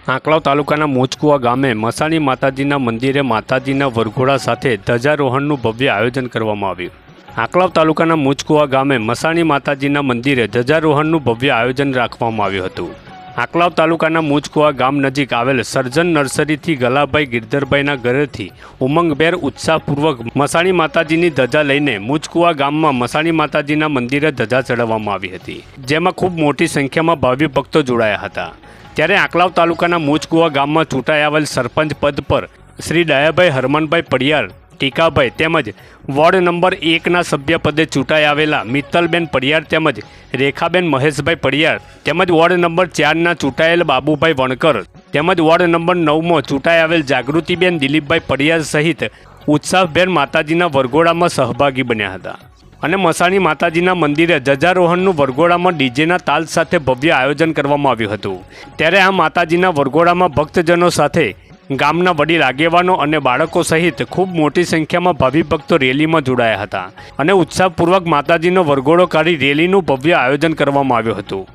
આંકલાવ તાલુકાના મોચકુવા ગામે મસાણી માતાજીના મંદિરે માતાજીના વરઘોડા સાથે ધ્વજારોહણનું ભવ્ય આયોજન કરવામાં આવ્યું। આંકલાવ તાલુકાના મોચકુવા ગામે મસાણી માતાજીના મંદિરે ધ્વજારોહણનું ભવ્ય આયોજન રાખવામાં આવ્યું હતું। આંકલાવ તાલુકાના મોચકુવા ગામ નજીક આવેલ સર્જન નર્સરીથી ગલાભાઈ ગિરધરભાઈના ઘરેથી ઉમંગભેર ઉત્સાહપૂર્વક મસાણી માતાજીની ધજા લઈને મોચકુવા ગામમાં મસાણી માતાજીના મંદિરે ધજા ચડાવવામાં આવી હતી, જેમાં ખૂબ મોટી સંખ્યામાં ભાવિ ભક્તો જોડાયા હતા। ત્યારે આંકલાવ તાલુકાના મોચકુવા ગામમાં ચૂંટાઈ આવેલ સરપંચ પદ પર શ્રી ડાયાભાઈ હરમનભાઈ પડિયાર ટીકાભાઈ તેમજ વોર્ડ નંબર 1ના સભ્યપદે ચૂંટાઈ આવેલા મિત્તલબેન પડિયાર તેમજ રેખાબેન મહેશભાઈ પડિયાર તેમજ વોર્ડ નંબર 4ના ચૂંટાયેલ બાબુભાઈ વણકર તેમજ વોર્ડ નંબર 9માં ચૂંટાઈ આવેલ જાગૃતિબેન દિલીપભાઈ પડિયાર સહિત ઉત્સાહભેર માતાજીના વરઘોડામાં સહભાગી બન્યા હતા અને મસાણી માતાજીના મંદિરે ધ્વજારોહણનું વરઘોડામાં ડીજેના તાલ સાથે ભવ્ય આયોજન કરવામાં આવ્યું હતું। ત્યારે આ માતાજીના વરઘોડામાં ભક્તજનો સાથે ગામના વડીલ આગેવાનો અને બાળકો સહિત ખૂબ મોટી સંખ્યામાં ભાવિ ભક્તો રેલીમાં જોડાયા હતા અને ઉત્સાહપૂર્વક માતાજીનો વરઘોડો કાઢી રેલીનું ભવ્ય આયોજન કરવામાં આવ્યું હતું।